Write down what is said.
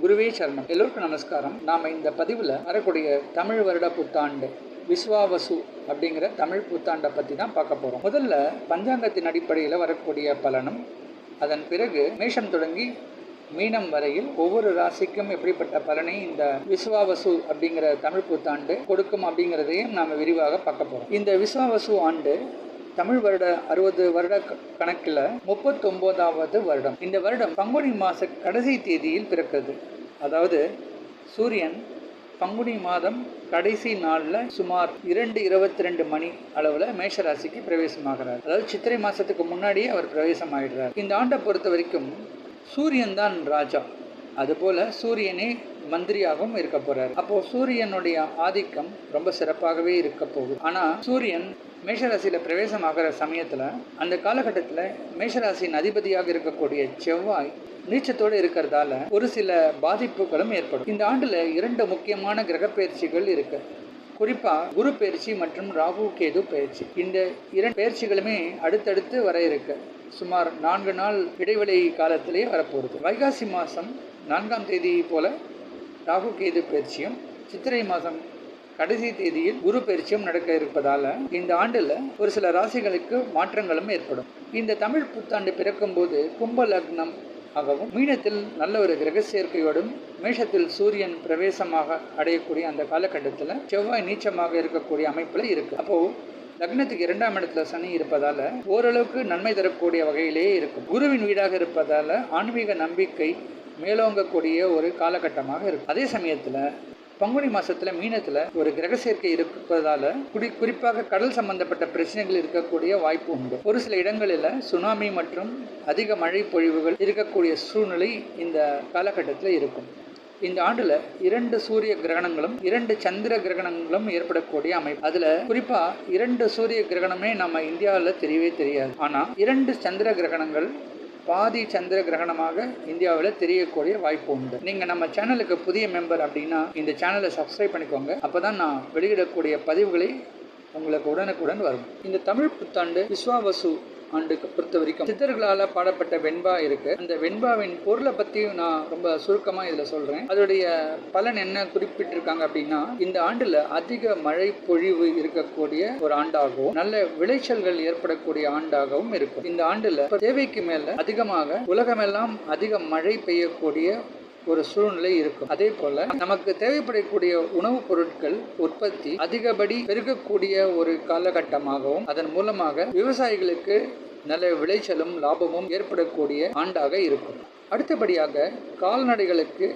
குருவே சரணம். எல்லோருக்கும் நமஸ்காரம். நாம் இந்த பதிவில் வரக்கூடிய தமிழ் வருட புத்தாண்டு விஸ்வாவசு அப்படிங்கிற தமிழ் புத்தாண்டை பற்றி தான் பார்க்க போகிறோம். முதல்ல பஞ்சாங்கத்தின் அடிப்படையில் வரக்கூடிய பலனும், அதன் பிறகு மேஷம் தொடங்கி மீனம் வரையில் ஒவ்வொரு ராசிக்கும் எப்படிப்பட்ட பலனை இந்த விஸ்வாவசு அப்படிங்கிற தமிழ் புத்தாண்டு கொடுக்கும் அப்படிங்கிறதையும் நாம் விரிவாக பார்க்க போகிறோம். இந்த விஸ்வாவசு ஆண்டு தமிழ் வருட 60 வருட கணக்கில் 39வது வருடம். இந்த வருடம் பங்குனி மாத கடைசி தேதியில் பிறக்கிறது. அதாவது சூரியன் பங்குனி மாதம் கடைசி நாளில் சுமார் 2:22 மணி அளவில் மேஷராசிக்கு பிரவேசமாகிறார். அதாவது சித்திரை மாதத்துக்கு முன்னாடியே அவர் பிரவேசம் ஆகிடுறார். இந்த ஆண்டை பொறுத்த வரைக்கும் சூரியன் தான் ராஜா, அதுபோல் சூரியனே மந்திரியாகவும் இருக்க போறாரு. அப்போ சூரியனுடைய ஆதிக்கம் ரொம்ப சிறப்பாகவே இருக்க போகுது. ஆனால் சூரியன் மேஷராசியில் பிரவேசம் ஆகிற சமயத்தில், அந்த காலகட்டத்தில் மேஷராசியின் அதிபதியாக இருக்கக்கூடிய செவ்வாய் நீச்சத்தோடு இருக்கிறதால ஒரு சில பாதிப்புகளும் ஏற்படும். இந்த ஆண்டில் 2 முக்கியமான கிரக பயிற்சிகள் இருக்கு. குறிப்பாக குரு பயிற்சி மற்றும் ராகு கேது பயிற்சி. இந்த 2 பயிற்சிகளுமே அடுத்தடுத்து வர இருக்கு. சுமார் 4 நாள் இடைவெளி காலத்திலேயே வரப்போகுது. வைகாசி மாதம் 4ஆம் தேதி போல ராகு கேது பயிற்சியும், சித்திரை மாதம் கடைசி தேதியில் குரு பயிற்சியும் நடக்க இருப்பதால் இந்த ஆண்டில் ஒரு சில ராசிகளுக்கு மாற்றங்களும் ஏற்படும். இந்த தமிழ் புத்தாண்டு பிறக்கும் போது கும்ப லக்னம் ஆகவும், மீனத்தில் நல்ல ஒரு கிரக சேர்க்கையோடும், மேஷத்தில் சூரியன் பிரவேசமாக அடையக்கூடிய அந்த காலகட்டத்தில் செவ்வாய் நீச்சமாக இருக்கக்கூடிய அமைப்பில் இருக்கு. அப்போ லக்னத்துக்கு 2ஆம் இடத்துல சனி இருப்பதால ஓரளவுக்கு நன்மை தரக்கூடிய வகையிலேயே இருக்கும். குருவின் வீடாக இருப்பதால ஆன்மீக நம்பிக்கை மேலோங்கக்கூடிய ஒரு காலகட்டமாக இருக்கும். அதே சமயத்தில் பங்குனி மாதத்தில் மீனத்தில் ஒரு கிரக சேர்க்கை இருப்பதால் குறிப்பாக கடல் சம்பந்தப்பட்ட பிரச்சனைகள் இருக்கக்கூடிய வாய்ப்பு உண்டு. ஒரு சில இடங்களில் சுனாமி மற்றும் அதிக மழை பொழிவுகள் இருக்கக்கூடிய சூழ்நிலை இந்த காலகட்டத்தில் இருக்கும். இந்த ஆண்டில் 2 சூரிய கிரகணங்களும் 2 சந்திர கிரகணங்களும் ஏற்படக்கூடிய அமைப்பு. அதில் குறிப்பாக 2 சூரிய கிரகணமே நம்ம இந்தியாவில் தெரியவே தெரியாது. ஆனால் 2 சந்திர கிரகணங்கள் பாதி சந்திர கிரகணமாக இந்தியாவில் தெரியக்கூடிய வாய்ப்பு உண்டு. நீங்கள் நம்ம சேனலுக்கு புதிய மெம்பர் அப்படின்னா இந்த சேனலை சப்ஸ்கிரைப் பண்ணிக்கோங்க. அப்போ தான் நான் வெளியிடக்கூடிய பதிவுகளை உங்களுக்கு உடனுக்குடன் வரும். இந்த தமிழ் புத்தாண்டு விஸ்வாவசு ஆண்டுக்கு பொறுத்த வரைக்கும் சித்தர்களால் பாடப்பட்ட வெண்பா இருக்கு. அந்த வெண்பாவின் பொருளை பற்றி நான் ரொம்ப சுருக்கமாக இதில் சொல்கிறேன். அதோடைய பலன் என்ன குறிப்பிட்டிருக்காங்க அப்படின்னா, இந்த ஆண்டில் அதிக மழை பொழிவு இருக்கக்கூடிய ஒரு ஆண்டாகவும், நல்ல விளைச்சல்கள் ஏற்படக்கூடிய ஆண்டாகவும் இருக்கும். இந்த ஆண்டில் தேவைக்கு மேல அதிகமாக உலகமெல்லாம் அதிக மழை பெய்யக்கூடிய ஒரு சூழ்நிலை இருக்கும். அதே போல நமக்கு தேவைப்படக்கூடிய உணவுப் பொருட்கள் உற்பத்தி அதிகப்படி பெருகக்கூடிய ஒரு காலகட்டமாகவும், அதன் மூலமாக விவசாயிகளுக்கு நல்ல விளைச்சலும் லாபமும் ஏற்படக்கூடிய ஆண்டாக இருக்கும். அடுத்தபடியாக கால்நடைகளுக்கு